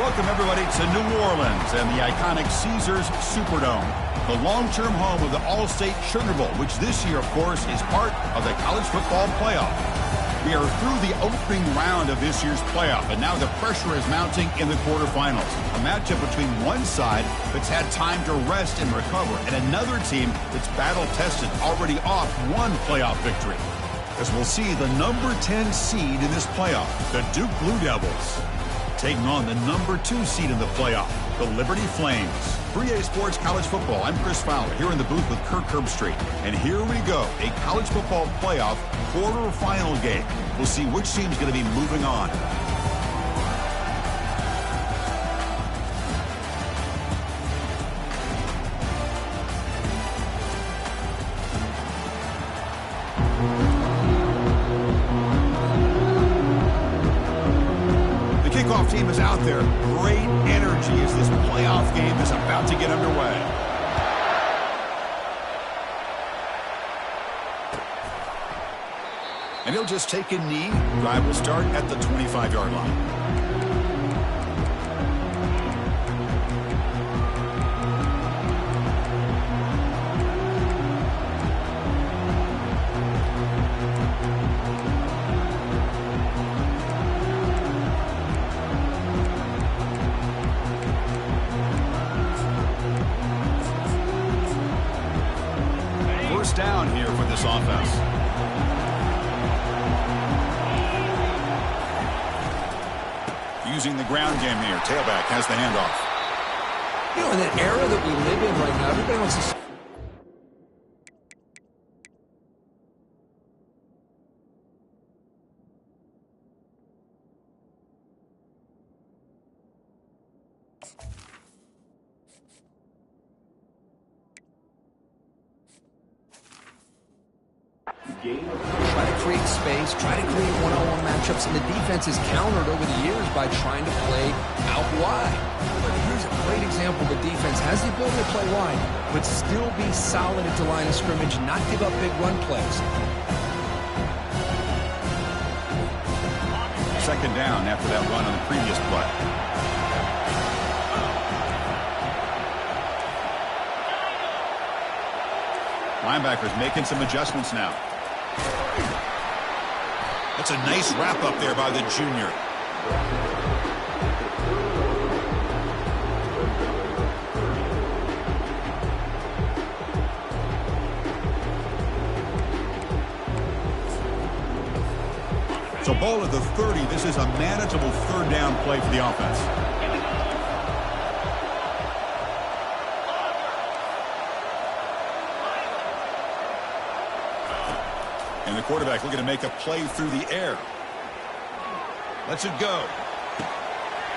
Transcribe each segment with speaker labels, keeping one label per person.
Speaker 1: Welcome, everybody, to New Orleans and the iconic Caesars Superdome, the long-term home of the All-State Sugar Bowl, which this year, of course, is part of the college football playoff. We are through the opening round of this year's playoff, and now the pressure is mounting in the quarterfinals. A matchup between one side that's had time to rest and recover, and another team that's battle-tested, already off one playoff victory. As we'll see the number 10 seed in this playoff, the Duke Blue Devils, taking on the number 2 seed in the playoff, the Liberty Flames. 3A Sports College Football, I'm Chris Fowler, here in the booth with Kirk Herbstreit. And here we go, a college football playoff quarterfinal game. We'll see which team's going to be moving on. Team is out there. Great energy as this playoff game is about to get underway. And he'll just take a knee. Drive will start at the 25-yard line. Down here for this offense. Using the ground game here. Tailback has the handoff.
Speaker 2: You know, in that era that we live in right now, everybody wants to... Try to create space, try to create one-on-one matchups, and the defense is countered over the years by trying to play out wide. But here's a great example. The defense has the ability to play wide, but still be solid at the line of scrimmage, not give up big run plays.
Speaker 1: Second down after that run on the previous play. Linebackers making some adjustments now. That's a nice wrap up there by the junior. So ball at the 30. This is a manageable third down play for the offense. And the quarterback looking to make a play through the air. Lets it go.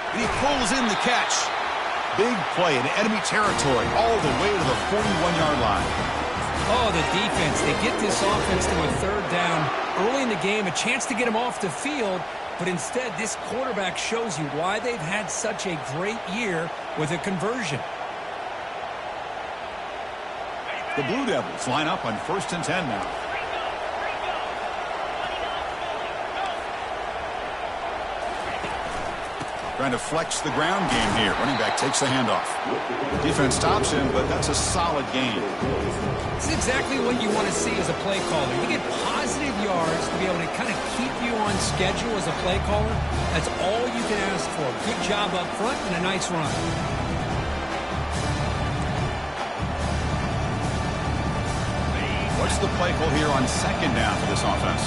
Speaker 1: And he pulls in the catch. Big play in enemy territory all the way to the 41-yard line.
Speaker 2: Oh, the defense. They get this offense to a third down early in the game, a chance to get him off the field, but instead this quarterback shows you why they've had such a great year with a conversion.
Speaker 1: The Blue Devils line up on 1st and 10 now. Trying to flex the ground game here. Running back takes the handoff. Defense stops him, but that's a solid gain.
Speaker 2: This is exactly what you want to see as a play caller. You get positive yards to be able to kind of keep you on schedule as a play caller. That's all you can ask for. Good job up front and a nice run.
Speaker 1: What's the play call here on second down for this offense?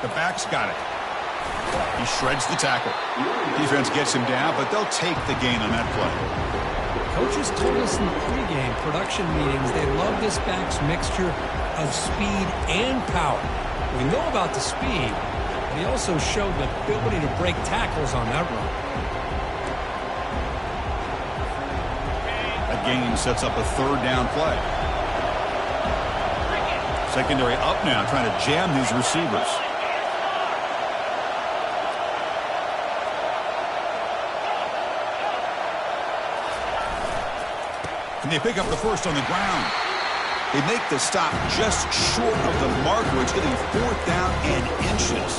Speaker 1: The back's got it. He shreds the tackle. Defense gets him down, but they'll take the gain on that play.
Speaker 2: Coaches told us in the pregame production meetings they love this back's mixture of speed and power. We know about the speed, but he also showed the ability to break tackles on that run.
Speaker 1: That gain sets up a third down play. Secondary up now, trying to jam these receivers. And they pick up the first on the ground. They make the stop just short of the marker. It's getting 4th down and inches.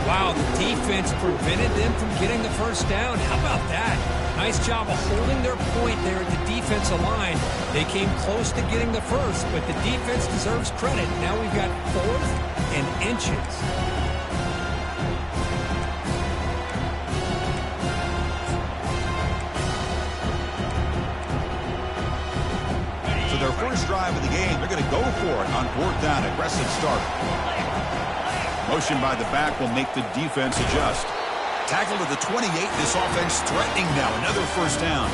Speaker 2: Wow, the defense prevented them from getting the first down. How about that? Nice job of holding their point there at the defensive line. They came close to getting the first, but the defense deserves credit. Now we've got 4th and inches.
Speaker 1: So their first drive of the game, they're going to go for it on 4th down. Aggressive start. Motion by the back will make the defense adjust. Tackled at the 28. This offense threatening now. Another first down.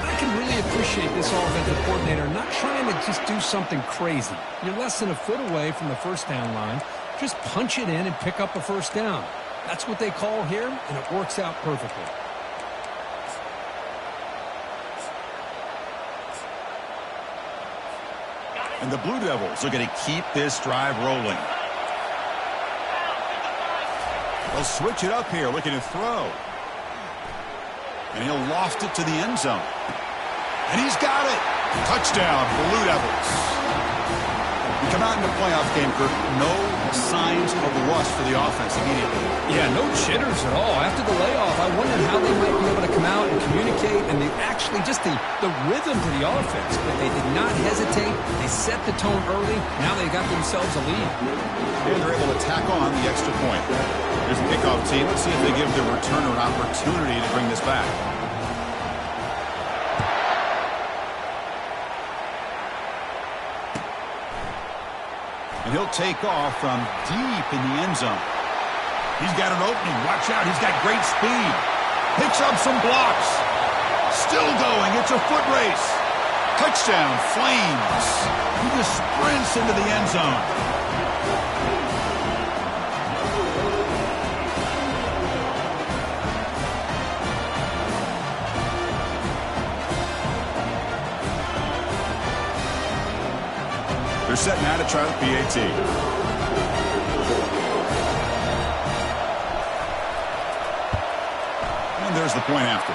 Speaker 2: I can really appreciate this offensive coordinator not trying to just do something crazy. You're less than a foot away from the first down line. Just punch it in and pick up a first down. That's what they call here, and it works out perfectly.
Speaker 1: And the Blue Devils are going to keep this drive rolling. They'll switch it up here, looking to throw. And he'll loft it to the end zone. And he's got it. Touchdown, Blue Devils. We come out in the playoff game, Kurt. No signs of rust for the offense immediately.
Speaker 2: Yeah, no jitters at all. After the layoff, I wondered how they might be able to come out and communicate, and they actually just the rhythm to the offense. But they did not hesitate. They set the tone early. Now they got themselves a lead.
Speaker 1: And they're able to tack on the extra point. Here's the kickoff team. Let's see if they give the returner an opportunity to bring this back. And he'll take off from deep in the end zone. He's got an opening. Watch out. He's got great speed. Picks up some blocks. Still going. It's a foot race. Touchdown, Flames. He just sprints into the end zone. They're set now to try the PAT. And there's the point after.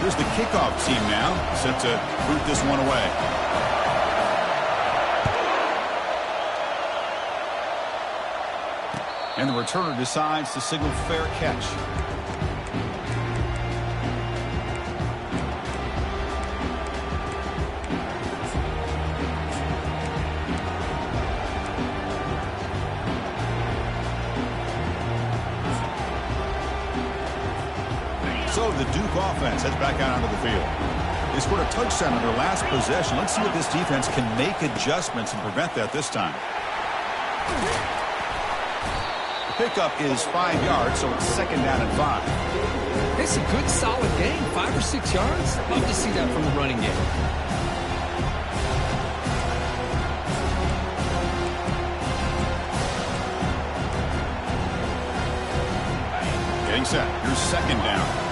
Speaker 1: Here's the kickoff team now, set to boot this one away. And the returner decides to signal fair catch. So the Duke offense heads back out onto the field. They scored a touchdown on their last possession. Let's see if this defense can make adjustments and prevent that this time. The pickup is 5 yards, so it's 2nd down and 5.
Speaker 2: It's a good, solid game. 5 or 6 yards. Love to see that from the running game.
Speaker 1: Getting set. Here's 2nd down.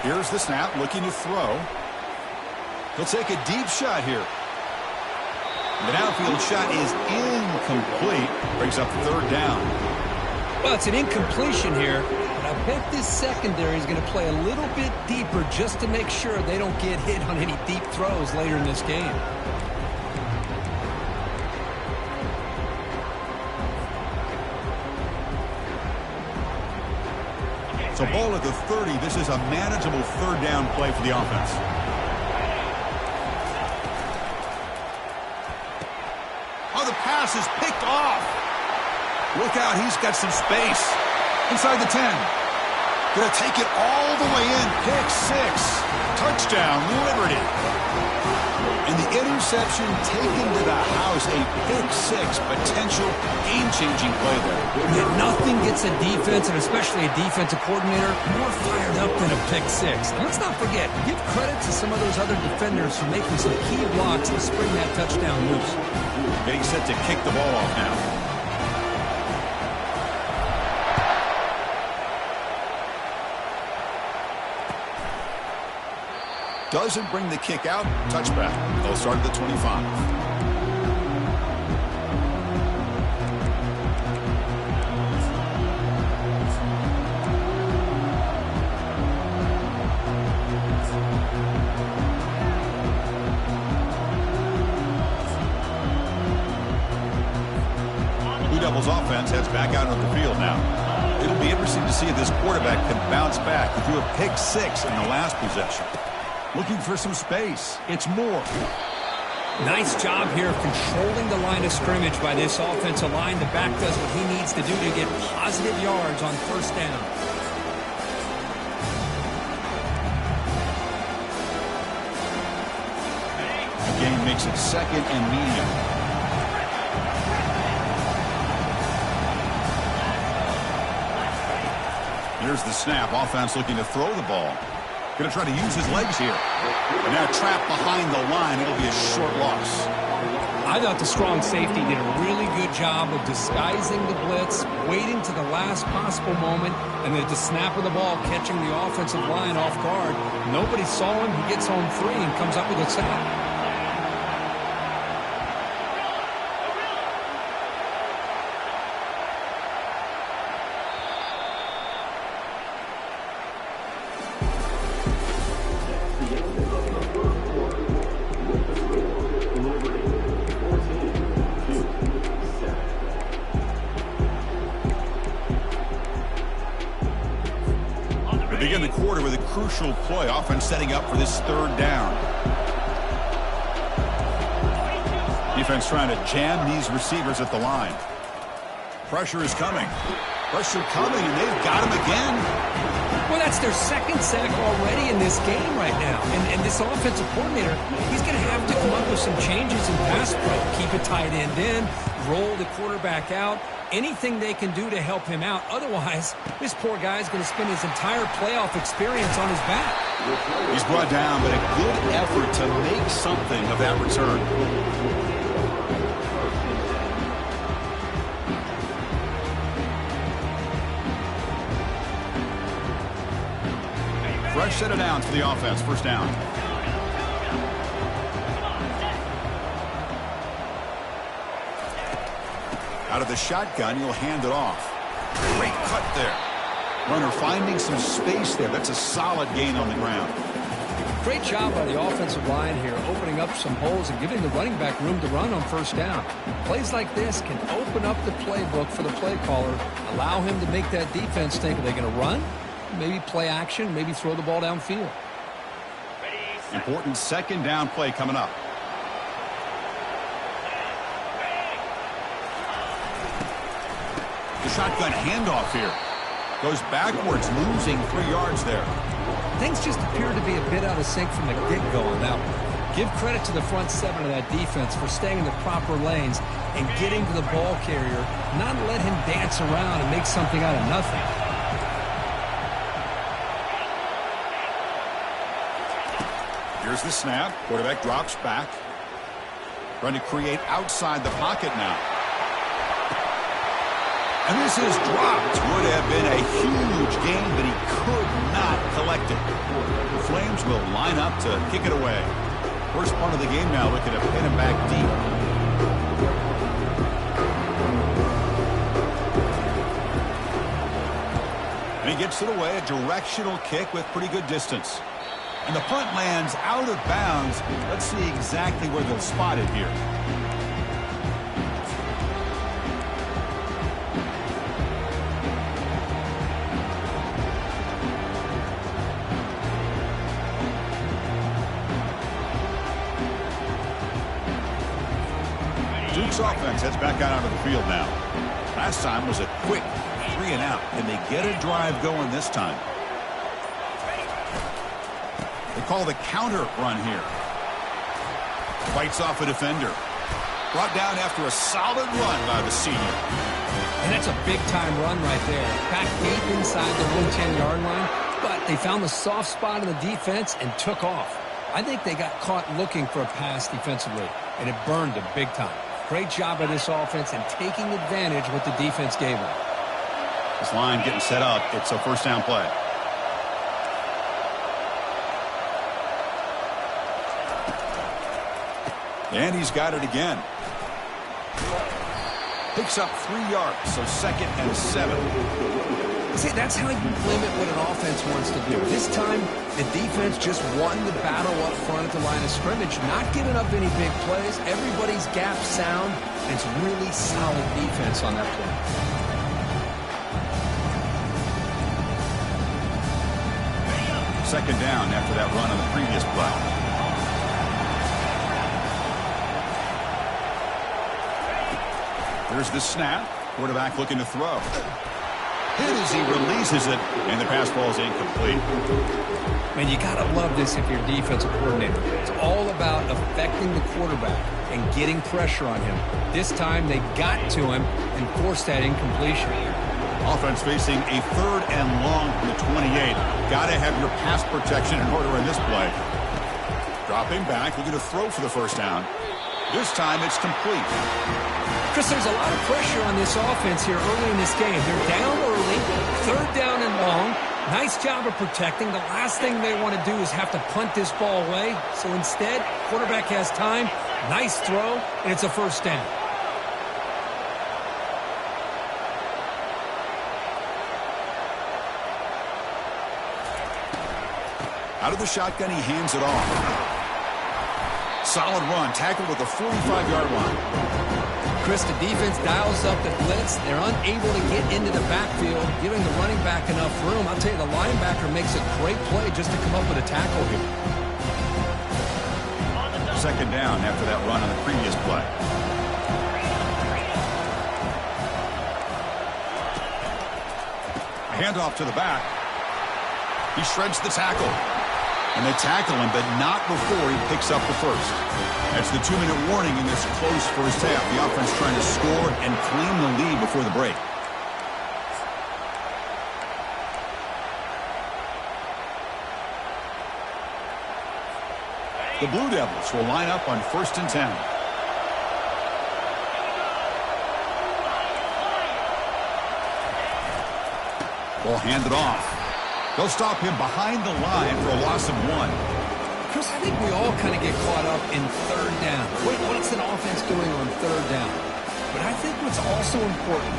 Speaker 1: Here's the snap, looking to throw. He'll take a deep shot here. The downfield shot is incomplete. Brings up 3rd down.
Speaker 2: Well, it's an incompletion here, but I bet this secondary is going to play a little bit deeper just to make sure they don't get hit on any deep throws later in this game.
Speaker 1: So ball at the 30. This is a manageable 3rd down play for the offense. Oh, the pass is picked off. Look out, he's got some space. Inside the 10. Gonna take it all the way in. Pick 6. Touchdown, Liberty. And the interception taken to the house. A pick 6. Potential game-changing play there.
Speaker 2: Yeah, nothing gets a defense, and especially a defensive coordinator, more fired up than a pick 6. And let's not forget, give credit to some of those other defenders for making some key blocks to spring that touchdown loose.
Speaker 1: Getting set to kick the ball off now. Doesn't bring the kick out. Touchback. They'll start at the 25. Devils offense heads back out on the field now. It'll be interesting to see if this quarterback can bounce back. He threw a pick 6 in the last possession. Looking for some space. It's Moore.
Speaker 2: Nice job here of controlling the line of scrimmage by this offensive line. The back does what he needs to do to get positive yards on first down.
Speaker 1: The game makes it 2nd and medium. Here's the snap. Offense looking to throw the ball. Going to try to use his legs here. And now trapped behind the line. It'll be a short loss.
Speaker 2: I thought the strong safety did a really good job of disguising the blitz, waiting to the last possible moment, and at the snap of the ball, catching the offensive line off guard. Nobody saw him. He gets home free and comes up with a sack.
Speaker 1: Begin the quarter with a crucial play. Offense setting up for this 3rd down. Defense trying to jam these receivers at the line. Pressure is coming. Pressure coming, and they've got him again.
Speaker 2: Well, that's their 2nd sack already in this game right now. And this offensive coordinator, he's going to have to come up with some changes in pass pro. Keep a tight end in, roll the quarterback out. Anything they can do to help him out. Otherwise, this poor guy's going to spend his entire playoff experience on his back.
Speaker 1: He's brought down, but a good effort to make something of that return. Fresh set of downs for the offense. First down. Out of the shotgun, he'll hand it off. Great cut there. Runner finding some space there. That's a solid gain on the ground.
Speaker 2: Great job by the offensive line here, opening up some holes and giving the running back room to run on first down. Plays like this can open up the playbook for the play caller, allow him to make that defense think, are they going to run? Maybe play action, maybe throw the ball downfield.
Speaker 1: Important 2nd down play coming up. The shotgun handoff here. Goes backwards, losing 3 yards there.
Speaker 2: Things just appear to be a bit out of sync from the get-go on that one. Give credit to the front 7 of that defense for staying in the proper lanes and getting to the ball carrier, not let him dance around and make something out of nothing.
Speaker 1: Here's the snap. Quarterback drops back. Trying to create outside the pocket now. And this is dropped. Would have been a huge gain, but he could not collect it. The Flames will line up to kick it away. First part of the game now, looking to pin him back deep. And he gets it away, a directional kick with pretty good distance. And the punt lands out of bounds. Let's see exactly where they'll spot it here. Duke's offense heads back out onto the field now. Last time was a quick 3 and out. Can they get a drive going this time? They call the counter run here. Fights off a defender. Brought down after a solid run by the senior.
Speaker 2: And that's a big-time run right there. Back deep inside the 110-yard line, but they found the soft spot in the defense and took off. I think they got caught looking for a pass defensively, and it burned them big time. Great job by this offense and taking advantage of what the defense gave them.
Speaker 1: This line getting set up. It's a first down play. And he's got it again. Picks up 3 yards, so 2nd and 7.
Speaker 2: See, that's how you limit what an offense wants to do. This time, the defense just won the battle up front at the line of scrimmage, not giving up any big plays. Everybody's gap sound. It's really solid defense on that play.
Speaker 1: Second down after that run on the previous play. Here's the snap. Quarterback looking to throw. Hit as he releases it, and the pass ball is incomplete.
Speaker 2: Man, you got to love this if you're a defensive coordinator. It's all about affecting the quarterback and getting pressure on him. This time, they got to him and forced that incompletion.
Speaker 1: Offense facing a 3rd and long from the 28. Got to have your pass protection in order in this play. Dropping back, looking to throw for the first down. This time, it's complete.
Speaker 2: Chris, there's a lot of pressure on this offense here early in this game. They're down early, 3rd down and long. Nice job of protecting. The last thing they want to do is have to punt this ball away. So instead, quarterback has time, nice throw, and it's a first down.
Speaker 1: Out of the shotgun, he hands it off. Solid run, tackled at the 45-yard line.
Speaker 2: Chris, the defense dials up the blitz. They're unable to get into the backfield, giving the running back enough room. I'll tell you, the linebacker makes a great play just to come up with a tackle here.
Speaker 1: Second down after that run on the previous play. A handoff to the back. He shreds the tackle. And they tackle him, but not before he picks up the first. That's the 2-minute warning, and it's close first half. The offense trying to score and claim the lead before the break. The Blue Devils will line up on 1st and 10. Ball handed off. They'll stop him behind the line for a loss of 1.
Speaker 2: Chris, I think we all kind of get caught up in 3rd down. What's an offense doing on 3rd down? But I think what's also important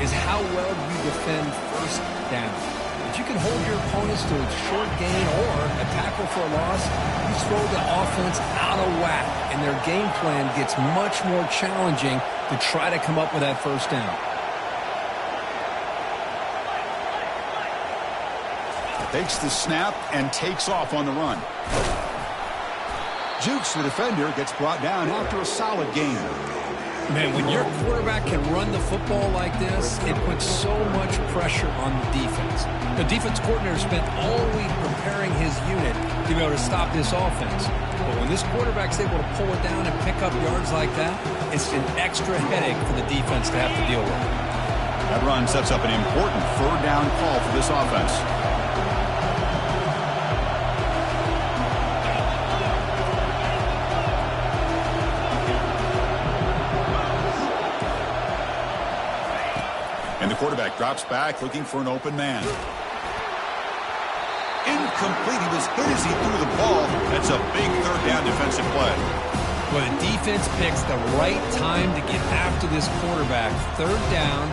Speaker 2: is how well you defend 1st down. If you can hold your opponents to a short gain or a tackle for a loss, you throw the offense out of whack, and their game plan gets much more challenging to try to come up with that 1st down.
Speaker 1: Takes the snap and takes off on the run. Jukes the defender, gets brought down after a solid gain.
Speaker 2: Man, when your quarterback can run the football like this, it puts so much pressure on the defense. The defense coordinator spent all week preparing his unit to be able to stop this offense. But when this quarterback's able to pull it down and pick up yards like that, it's an extra headache for the defense to have to deal with.
Speaker 1: That run sets up an important 3rd down call for this offense. And the quarterback drops back, looking for an open man. Incomplete. He was hit as he threw the ball. That's a big 3rd down defensive play.
Speaker 2: Well, the defense picks the right time to get after this quarterback. 3rd down,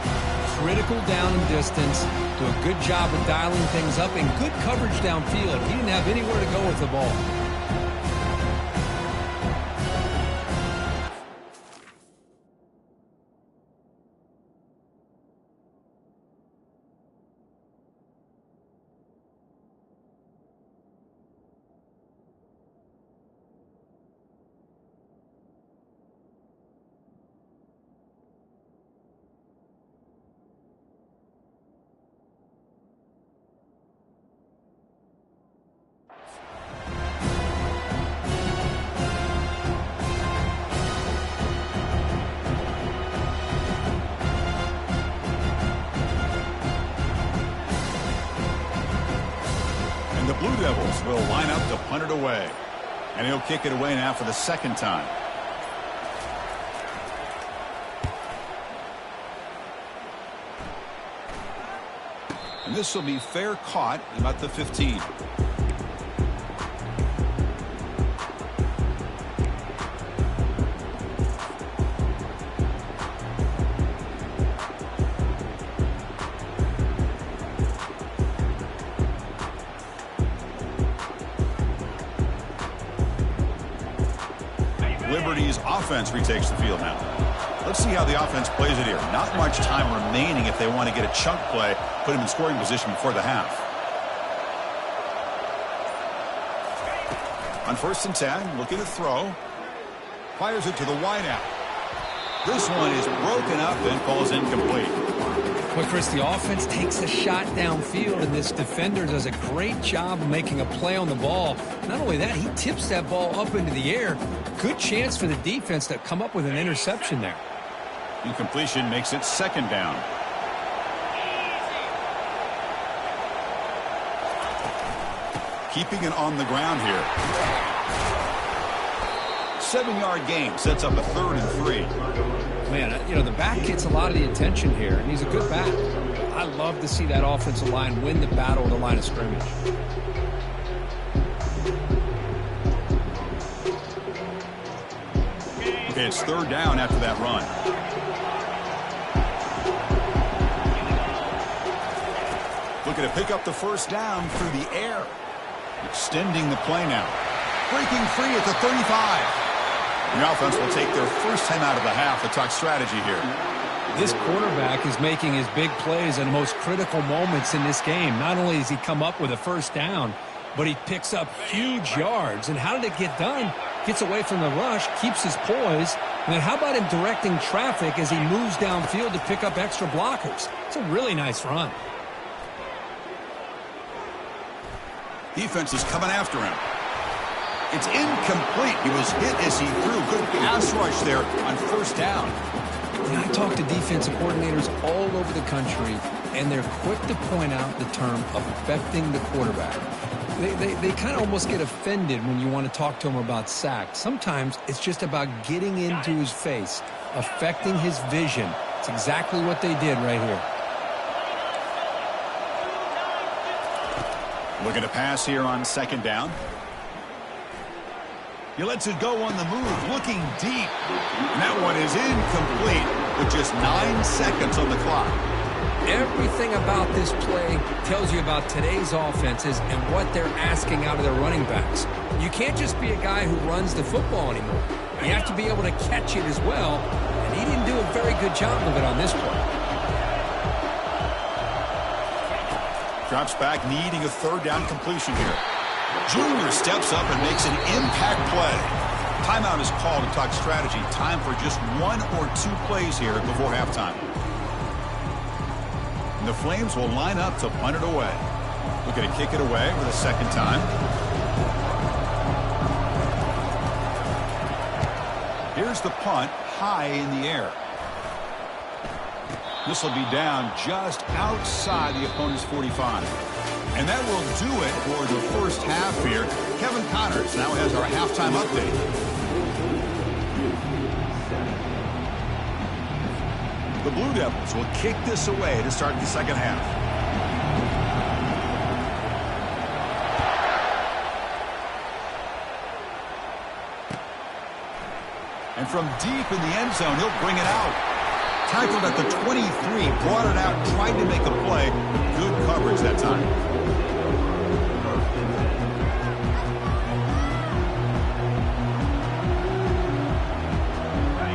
Speaker 2: critical down and distance. Do a good job of dialing things up and good coverage downfield. He didn't have anywhere to go with the ball.
Speaker 1: The Blue Devils will line up to punt it away. And he'll kick it away now for the 2nd time. And this will be fair caught about the 15. Offense retakes the field now. Let's see how the offense plays it here. Not much time remaining if they want to get a chunk play, put him in scoring position before the half. On 1st and 10, looking to throw. Fires it to the wideout. This one is broken up and falls incomplete.
Speaker 2: Well, Chris, the offense takes a shot downfield, and this defender does a great job of making a play on the ball. Not only that, he tips that ball up into the air. Good chance for the defense to come up with an interception there.
Speaker 1: Incompletion makes it 2nd down. Keeping it on the ground here. 7-yard gain sets up a 3rd and 3.
Speaker 2: Man, you know, the back gets a lot of the attention here, and he's a good back. I love to see that offensive line win the battle at the line of scrimmage.
Speaker 1: Okay, it's 3rd down after that run. Looking to pick up the 1st down through the air. Extending the play now. Breaking free at the 35. The offense will take their first time out of the half to talk strategy here.
Speaker 2: This quarterback is making his big plays in the most critical moments in this game. Not only does he come up with a 1st down, but he picks up huge yards. And how did it get done? Gets away from the rush, keeps his poise. And then how about him directing traffic as he moves downfield to pick up extra blockers? It's a really nice run.
Speaker 1: Defense is coming after him. It's incomplete. He was hit as he threw. Good pass rush there on 1st down.
Speaker 2: And I talk to defensive coordinators all over the country, and they're quick to point out the term affecting the quarterback. They kind of almost get offended when you want to talk to them about sacks. Sometimes it's just about getting into his face, affecting his vision. It's exactly what they did right here.
Speaker 1: Looking to pass here on 2nd down. He lets it go on the move, looking deep. And that one is incomplete with just 9 seconds on the clock.
Speaker 2: Everything about this play tells you about today's offenses and what they're asking out of their running backs. You can't just be a guy who runs the football anymore. You have to be able to catch it as well, and he didn't do a very good job of it on this play.
Speaker 1: Drops back, needing a 3rd down completion here. Junior steps up and makes an impact play. Timeout is called to talk strategy. Time for just 1 or 2 plays here before halftime. And the Flames will line up to punt it away. Looking to kick it away for the 2nd time. Here's the punt, high in the air. This will be down just outside the opponent's 45. And that will do it for the 1st half here. Kevin Connors now has our halftime update. The Blue Devils will kick this away to start the 2nd half. And from deep in the end zone, he'll bring it out. Tackled at the 23, brought it out, tried to make a play. Good coverage that time.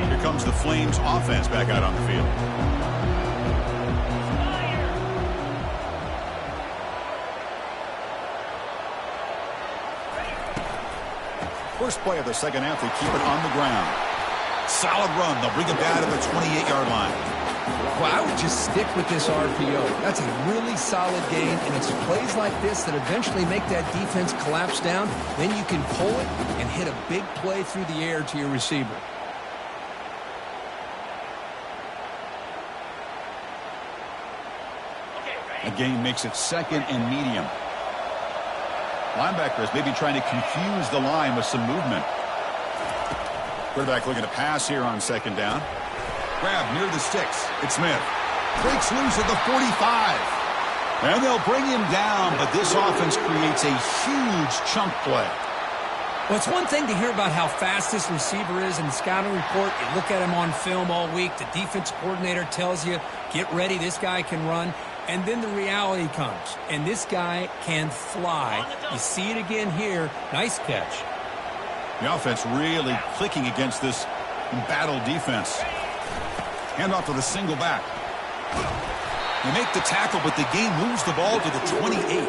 Speaker 1: Here comes the Flames offense back out on the field. First play of the 2nd half, they keep it on the ground. Solid run. They'll bring it down to the 28-yard line.
Speaker 2: Well, I would just stick with this RPO. That's a really solid gain, and it's plays like this that eventually make that defense collapse down. Then you can pull it and hit a big play through the air to your receiver.
Speaker 1: A gain makes it 2nd and medium. Linebackers maybe trying to confuse the line with some movement. Quarterback looking to pass here on 2nd down. Grab near the sticks. It's Smith. Breaks loose at the 45. And they'll bring him down, but this offense creates a huge chunk play.
Speaker 2: Well, it's one thing to hear about how fast this receiver is in the scouting report. You look at him on film all week. The defense coordinator tells you, get ready, this guy can run. And then the reality comes, and this guy can fly. You see it again here. Nice catch.
Speaker 1: The offense really clicking against this battle defense. Handoff to the single back. They make the tackle, but the game moves the ball to the 28.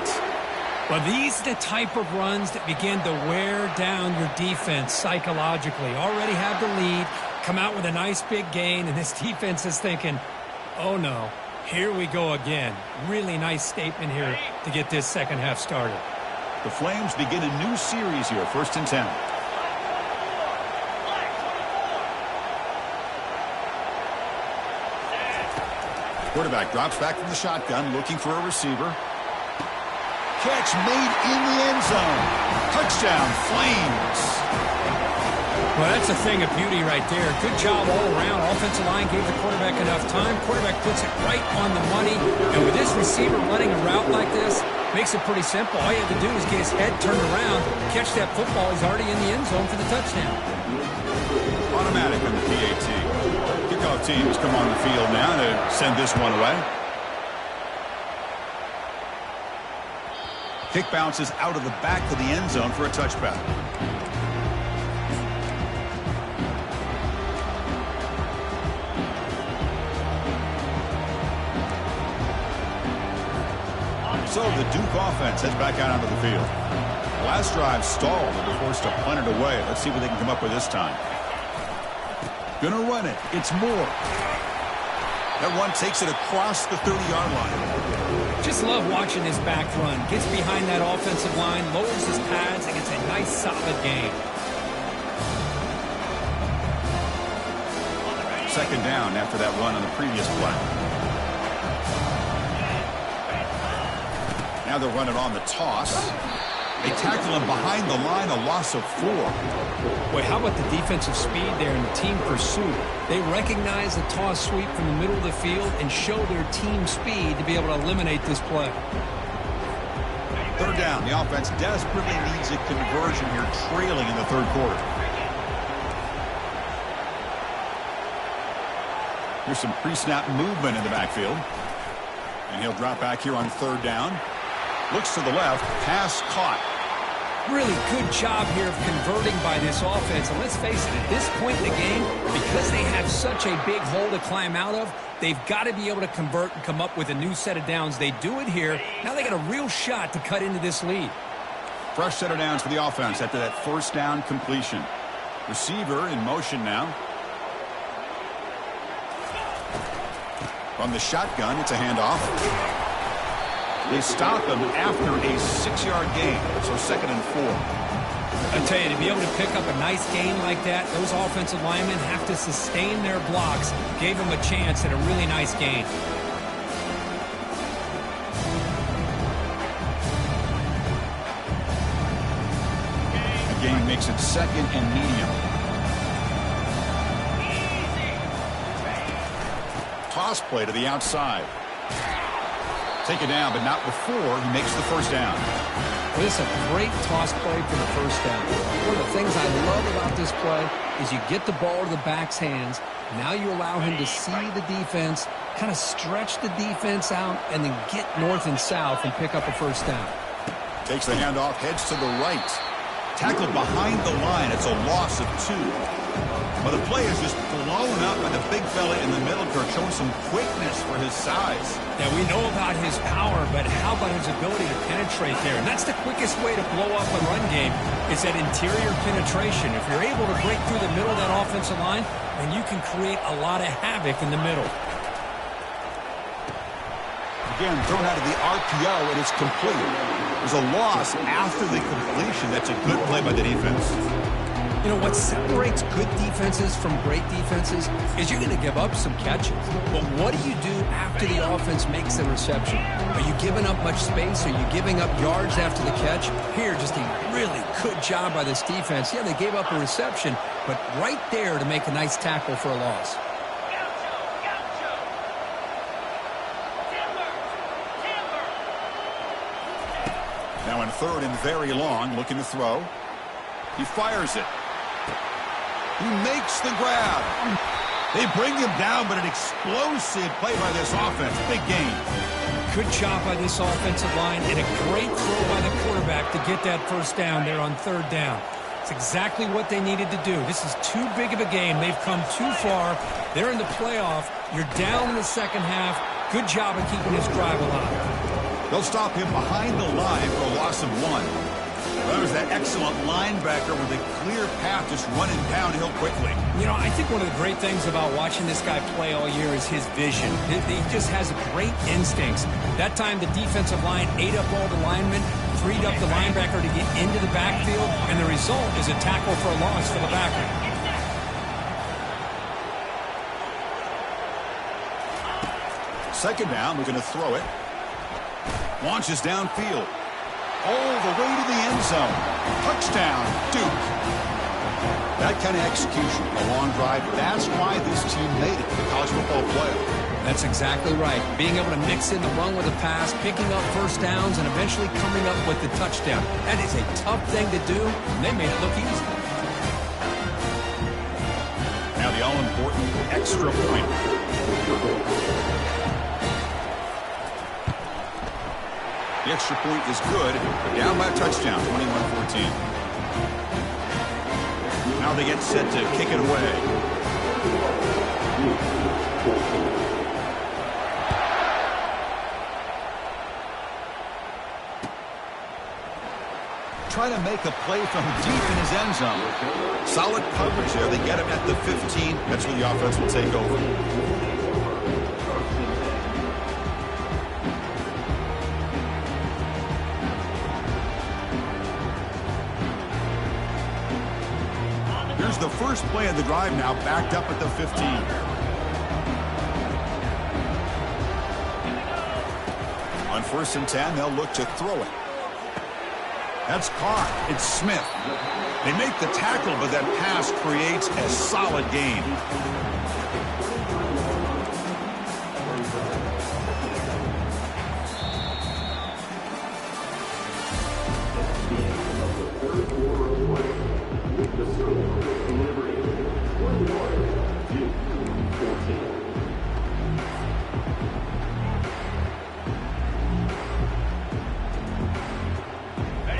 Speaker 3: Well, these are the type of runs that begin to wear down your defense psychologically. Already have the lead, come out with a nice big gain, and this defense is thinking, oh no, here we go again. Really nice statement here to get this second half started.
Speaker 1: The Flames begin a new series here, 1st and 10. Quarterback drops back from the shotgun, looking for a receiver. Catch made in the end zone. Touchdown, Flames.
Speaker 3: Well, that's a thing of beauty right there. Good job all around. Offensive line gave the quarterback enough time. Quarterback puts it right on the money. And with this receiver running a route like this, makes it pretty simple. All you have to do is get his head turned around, catch that football. He's already in the end zone for the touchdown.
Speaker 1: Automatic on the PAT. Kickoff team has come on the field now to send this one away. Kick bounces out of the back of the end zone for a touchback. So the Duke offense heads back out onto the field. Last drive stalled and were forced to punt it away. Let's see what they can come up with this time. Gonna run it. It's Moore. That run takes it across the 30-yard line.
Speaker 3: Just love watching this back run. Gets behind that offensive line, lowers his pads, and gets a nice solid gain.
Speaker 1: Second down after that run on the previous play. Now they're running on the toss. They tackle him behind the line, a loss of 4.
Speaker 3: Boy, how about the defensive speed there in the team pursuit? They recognize the toss sweep from the middle of the field and show their team speed to be able to eliminate this play.
Speaker 1: Third down. The offense desperately needs a conversion here, trailing in the third quarter. Here's some pre-snap movement in the backfield. And he'll drop back here on third down. Looks to the left. Pass caught.
Speaker 3: Really good job here of converting by this offense. And let's face it, at this point in the game, because they have such a big hole to climb out of, they've got to be able to convert and come up with a new set of downs. They do it here. Now they got a real shot to cut into this lead.
Speaker 1: Fresh set of downs for the offense after that first down completion. Receiver in motion now. From the shotgun, it's a handoff. They stop him after a 6-yard gain, so 2nd and 4.
Speaker 3: I tell you, to be able to pick up a nice gain like that, those offensive linemen have to sustain their blocks. Gave them a chance at a really nice gain.
Speaker 1: The gain makes it 2nd and medium. Toss play to the outside. Take it down, but not before he makes the first down.
Speaker 3: Well, this is a great toss play for the first down. One of the things I love about this play is you get the ball to the back's hands. Now you allow him to see the defense, kind of stretch the defense out, and then get north and south and pick up a first down.
Speaker 1: Takes the handoff, heads to the right. Tackled behind the line. It's a loss of 2. Well, the play is just blown up by the big fella in the middle, Kirk, showing some quickness for his size.
Speaker 3: Now, we know about his power, but how about his ability to penetrate there? And that's the quickest way to blow up a run game, is that interior penetration. If you're able to break through the middle of that offensive line, then you can create a lot of havoc in the middle.
Speaker 1: Again, thrown out of the RPO, and it's complete. There's a loss after the completion. That's a good play by the defense.
Speaker 3: You know, what separates good defenses from great defenses is you're going to give up some catches. But what do you do after the offense makes the reception? Are you giving up much space? Are you giving up yards after the catch? Here, just a really good job by this defense. Yeah, they gave up a reception, but right there to make a nice tackle for a loss.
Speaker 1: Now in third and very long, looking to throw. He fires it. He makes the grab. They bring him down, but an explosive play by this offense. Big gain.
Speaker 3: Good job by this offensive line and a great throw by the quarterback to get that first down there on third down. It's exactly what they needed to do. This is too big of a game. They've come too far. They're in the playoff. You're down in the second half. Good job of keeping this drive alive.
Speaker 1: They'll stop him behind the line for a loss of 1. Well, there's that excellent linebacker with a clear path just running downhill quickly.
Speaker 3: You know, I think one of the great things about watching this guy play all year is his vision. He just has great instincts. That time the defensive line ate up all the linemen, freed up the linebacker to get into the backfield, and the result is a tackle for a loss for the backer.
Speaker 1: Second down, we're going to throw it. Launches downfield. All the way to the end zone. Touchdown, Duke. That kind of execution, a long drive, that's why this team made it to the college football playoff.
Speaker 3: That's exactly right. Being able to mix in the run with a pass, picking up first downs, and eventually coming up with the touchdown. That is a tough thing to do, and they made it look easy.
Speaker 1: Now the all-important extra point. The extra point is good, but down by a touchdown, 21-14. Now they get set to kick it away. Try to make a play from deep in his end zone. Solid coverage there. They get him at the 15. That's where the offense will take over. Here's the first play of the drive now, backed up at the 15. On 1st and 10, they'll look to throw it. That's caught. It's Smith. They make the tackle, but that pass creates a solid gain.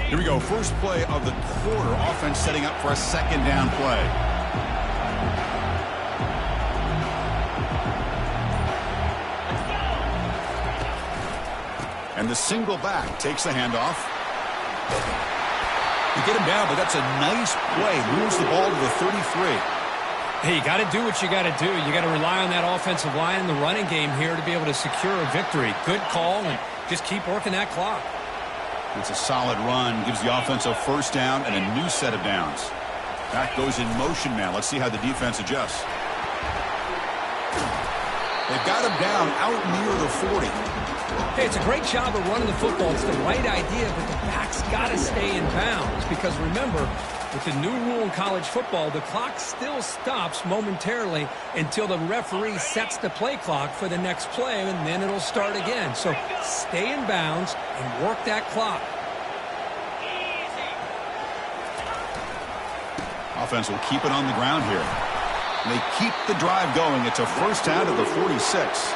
Speaker 1: Here we go, first play of the quarter. Offense setting up for a second down play. And the single back takes the handoff. You get him down, but that's a nice play. Moves the ball to the 33.
Speaker 3: Hey, you got to do what you got to do. You got to rely on that offensive line in the running game here to be able to secure a victory. Good call, and just keep working that clock.
Speaker 1: It's a solid run, gives the offense a first down and a new set of downs. Back goes in motion now. Let's see how the defense adjusts. They've got him down out near the 40.
Speaker 3: Hey, it's a great job of running the football. It's the right idea, but the back's got to stay in bounds because remember, with the new rule in college football, the clock still stops momentarily until the referee sets the play clock for the next play, and then it'll start again. So stay in bounds and work that clock.
Speaker 1: Offense will keep it on the ground here. They keep the drive going. It's a first down at the 46.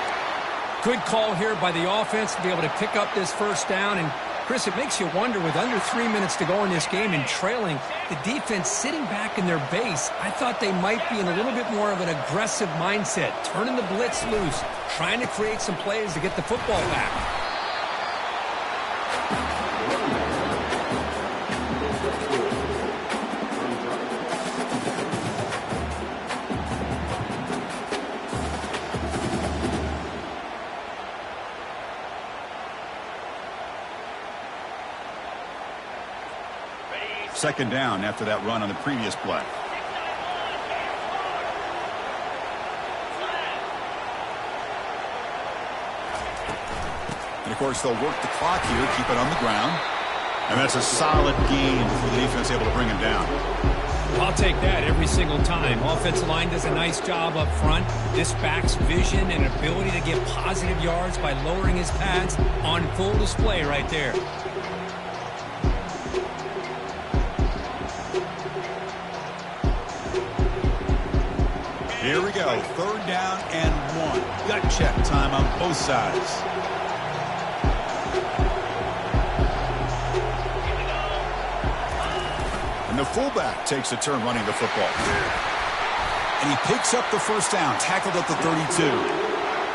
Speaker 3: Good call here by the offense to be able to pick up this first down. And, Chris, it makes you wonder, with under 3 minutes to go in this game and trailing, the defense sitting back in their base, I thought they might be in a little bit more of an aggressive mindset, turning the blitz loose, trying to create some plays to get the football back.
Speaker 1: Second down after that run on the previous play. And, of course, they'll work the clock here, keep it on the ground. And that's a solid gain for the defense able to bring him down.
Speaker 3: I'll take that every single time. Offensive line does a nice job up front. This back's vision and ability to get positive yards by lowering his pads on full display right there.
Speaker 1: Here we go, third down and 1. Gut check time on both sides. And And the fullback takes a turn running the football. And he picks up the first down, tackled at the 32.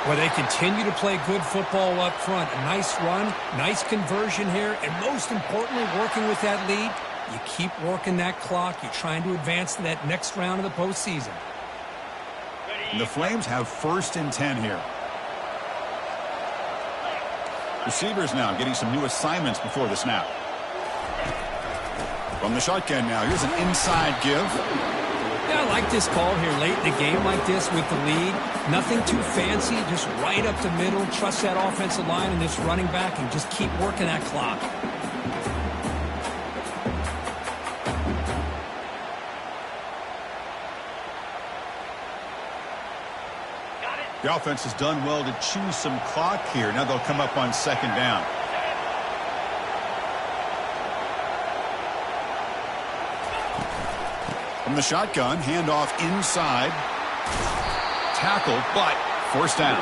Speaker 3: Well, they continue to play good football up front. A nice run, nice conversion here, and most importantly, working with that lead, you keep working that clock. You're trying to advance to that next round of the postseason.
Speaker 1: And the Flames have 1st and 10 here. Receivers now getting some new assignments before the snap. From the shotgun now, here's an inside give.
Speaker 3: Yeah, I like this call here late in the game like this with the lead. Nothing too fancy, just right up the middle. Trust that offensive line and this running back and just keep working that clock.
Speaker 1: The offense has done well to choose some clock here. Now they'll come up on 2nd down. From the shotgun, handoff inside. Tackled, but forced down.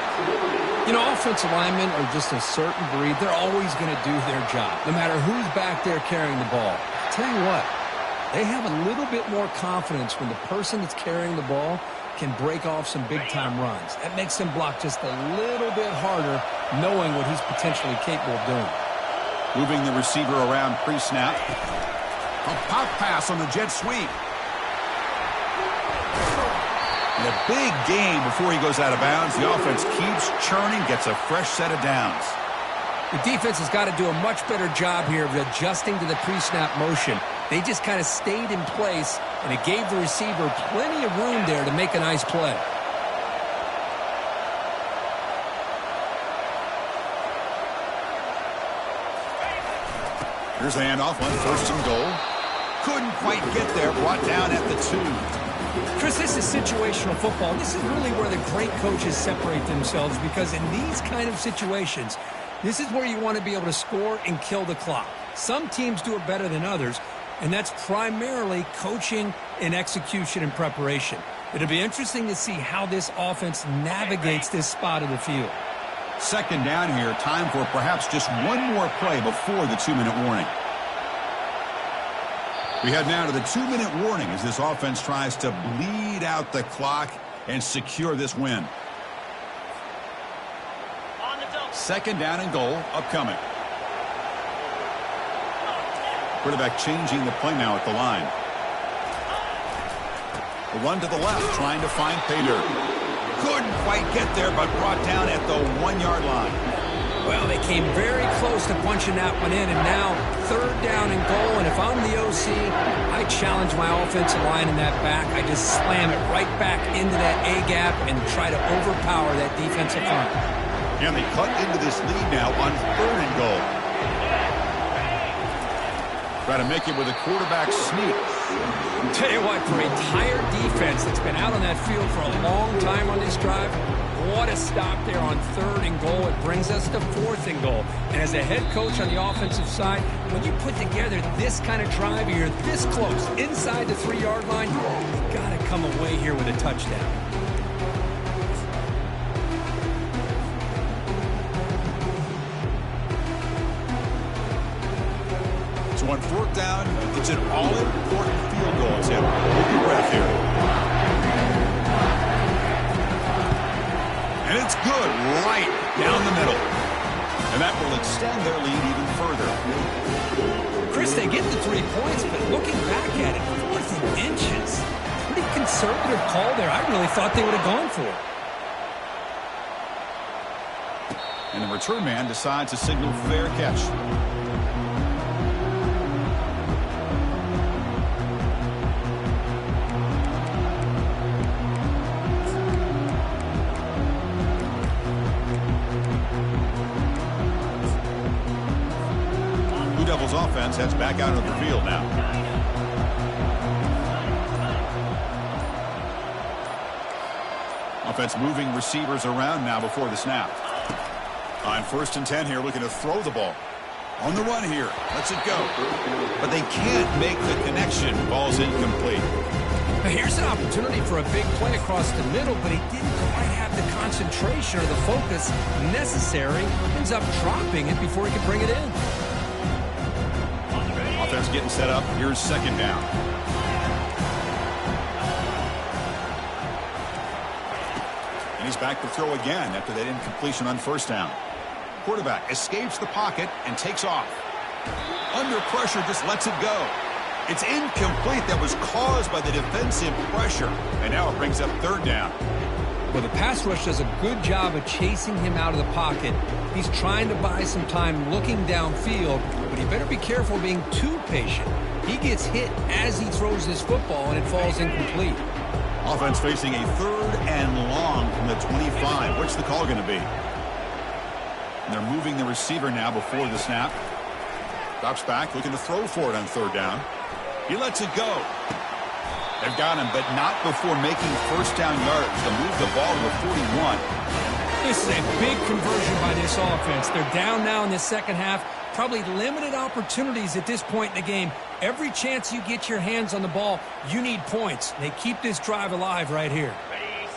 Speaker 3: You know, offensive linemen are just a certain breed. They're always going to do their job, no matter who's back there carrying the ball. I'll tell you what, they have a little bit more confidence when the person that's carrying the ball can break off some big-time runs. That makes him block just a little bit harder, knowing what he's potentially capable of doing.
Speaker 1: Moving the receiver around pre-snap. A pop pass on the jet sweep. And a big gain before he goes out of bounds. The offense keeps churning, gets a fresh set of downs.
Speaker 3: The defense has got to do a much better job here of adjusting to the pre-snap motion. They just kind of stayed in place, and it gave the receiver plenty of room there to make a nice play.
Speaker 1: Here's the handoff on 1st and goal. Couldn't quite get there, brought down at the 2.
Speaker 3: Chris, this is situational football. This is really where the great coaches separate themselves, because in these kind of situations, this is where you want to be able to score and kill the clock. Some teams do it better than others, and that's primarily coaching and execution and preparation. It'll be interesting to see how this offense navigates this spot of the field.
Speaker 1: 2nd down here, time for perhaps just one more play before the 2-minute warning. We head now to the 2-minute warning as this offense tries to bleed out the clock and secure this win. 2nd down and goal upcoming. Quarterback changing the play now at the line. A run to the left, trying to find Pater. Couldn't quite get there, but brought down at the 1-yard line.
Speaker 3: Well, they came very close to punching that one in, and now 3rd down and goal. And if I'm the OC, I challenge my offensive line in that back. I just slam it right back into that A-gap and try to overpower that defensive front.
Speaker 1: And they cut into this lead now on 3rd and goal. Try to make it with a quarterback sneak.
Speaker 3: Tell you what, for a tired defense that's been out on that field for a long time on this drive, what a stop there on 3rd and goal. It brings us to 4th and goal. And as a head coach on the offensive side, when you put together this kind of drive, you're this close, inside the 3-yard line, you got to come away here with a touchdown.
Speaker 1: So on 4th down, it's an all-important field goal attempt. Hold your breath here. And it's good right down the middle. And that will extend their lead even further.
Speaker 3: Chris, they get the 3 points, but looking back at it, 4th and inches. Pretty conservative call there. I really thought they would have gone for it.
Speaker 1: And the return man decides to signal fair catch. Devils offense heads back out of the field now. Offense moving receivers around now before the snap. On 1st and 10 here, looking to throw the ball. On the run here, lets it go. But they can't make the connection. Ball's incomplete.
Speaker 3: Now here's an opportunity for a big play across the middle, but he didn't quite have the concentration or the focus necessary. Ends up dropping it before he could bring it in.
Speaker 1: Offense getting set up. Here's 2nd down. Back to throw again after that incompletion on first down. Quarterback escapes the pocket and takes off. Under pressure, just lets it go. It's incomplete. That was caused by the defensive pressure. And now it brings up third down.
Speaker 3: Well, the pass rush does a good job of chasing him out of the pocket. He's trying to buy some time looking downfield, but he better be careful being too patient. He gets hit as he throws this football, and it falls incomplete.
Speaker 1: Offense facing a third and long from the 25. What's the call going to be? And they're moving the receiver now before the snap. Drops back, looking to throw for it on third down. He lets it go. They've got him, but not before making first down yards to move the ball to the 41.
Speaker 3: This is a big conversion by this offense. They're down now in the second half. Probably limited opportunities at this point in the game. Every chance you get your hands on the ball, you need points. They keep this drive alive right here.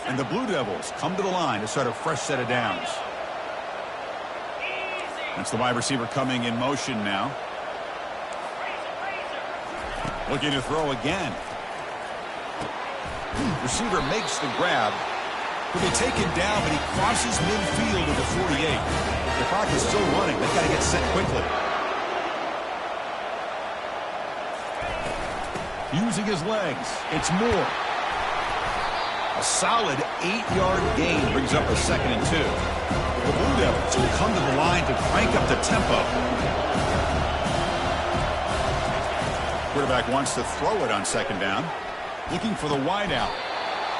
Speaker 1: And the Blue Devils come to the line to start a fresh set of downs. That's the wide receiver coming in motion now. Looking to throw again. Receiver makes the grab. He'll be taken down, but he crosses midfield to the 48. The clock is still running. They've got to get set quickly. Using his legs. It's Moore. A solid 8-yard gain brings up a 2nd and 2. The Blue Devils will come to the line to crank up the tempo. Quarterback wants to throw it on 2nd down. Looking for the wideout.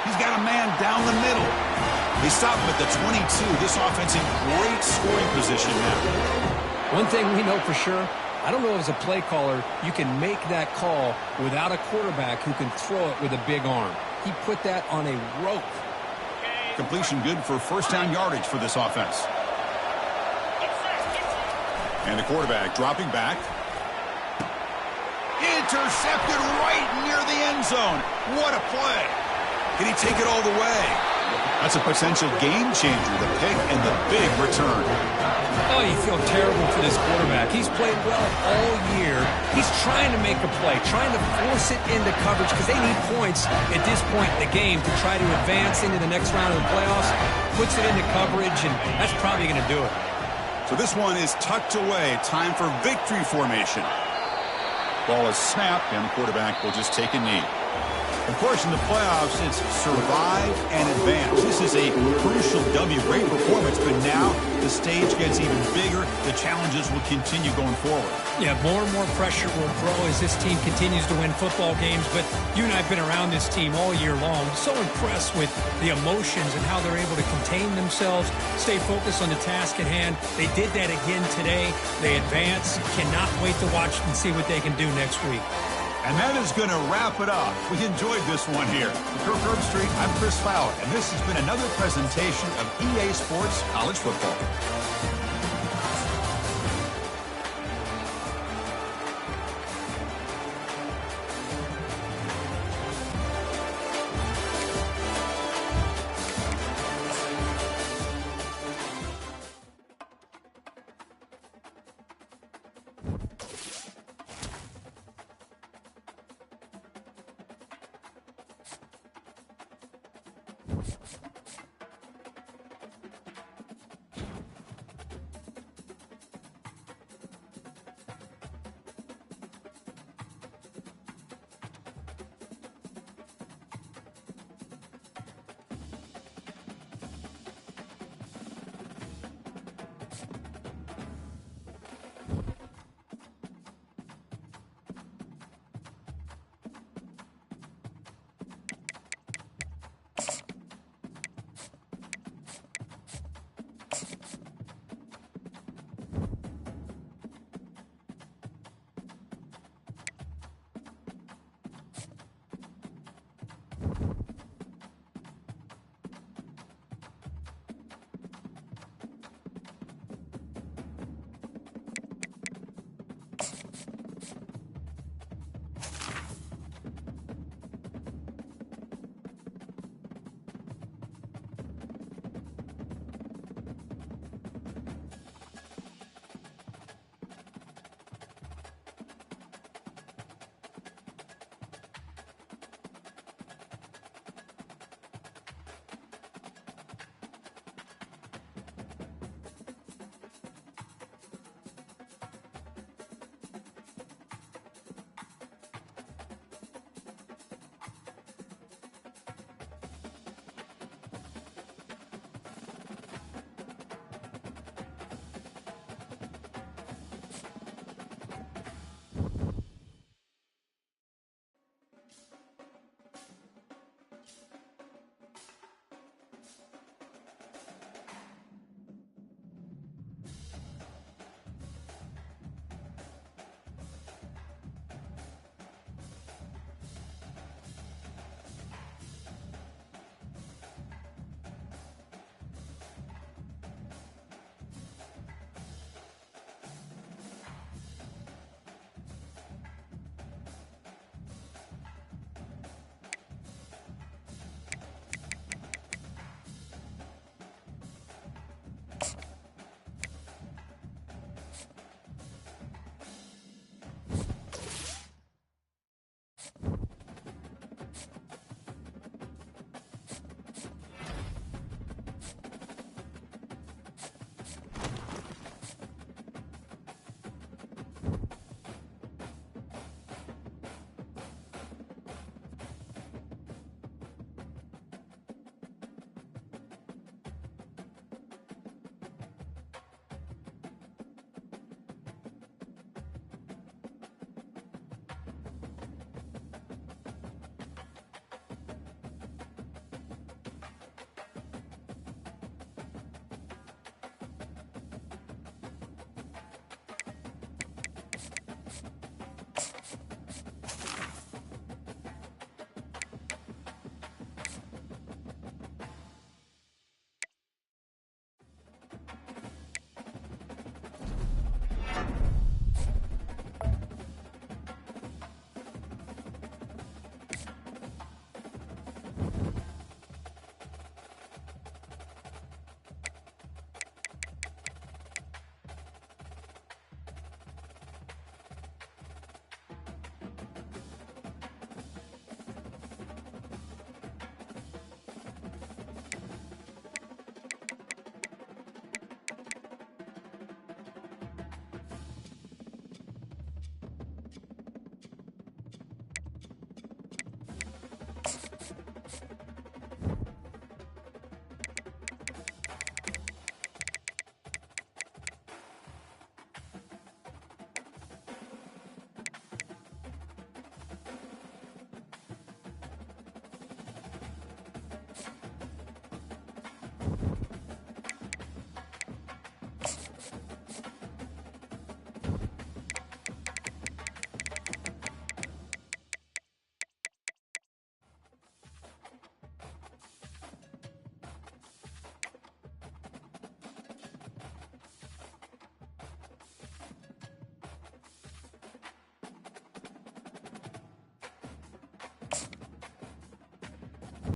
Speaker 1: He's got a man down the middle. They stop him at the 22. This offense in great scoring position now.
Speaker 3: One thing we know for sure, I don't know as a play caller, you can make that call without a quarterback who can throw it with a big arm. He put that on a rope.
Speaker 1: Completion good for first down yardage for this offense. And the quarterback dropping back. Intercepted right near the end zone. What a play. Can he take it all the way? That's a potential game changer, the pick and the big return.
Speaker 3: Oh, you feel terrible for this quarterback. He's played well all year. He's trying to make a play, trying to force it into coverage because they need points at this point in the game to try to advance into the next round of the playoffs. Puts it into coverage, and that's probably going to do it.
Speaker 1: So this one is tucked away. Time for victory formation. Ball is snapped, and the quarterback will just take a knee. Of course, in the playoffs, it's survive and advance. This is a crucial W. Great performance, but now the stage gets even bigger. The challenges will continue going forward.
Speaker 3: Yeah, more and more pressure will grow as this team continues to win football games, but you and I have been around this team all year long. So impressed with the emotions and how they're able to contain themselves, stay focused on the task at hand. They did that again today. They advance. Cannot wait to watch and see what they can do next week.
Speaker 1: And that is going to wrap it up. We enjoyed this one here. For Kirk Herbstreit, I'm Chris Fowler, and this has been another presentation of EA Sports College Football.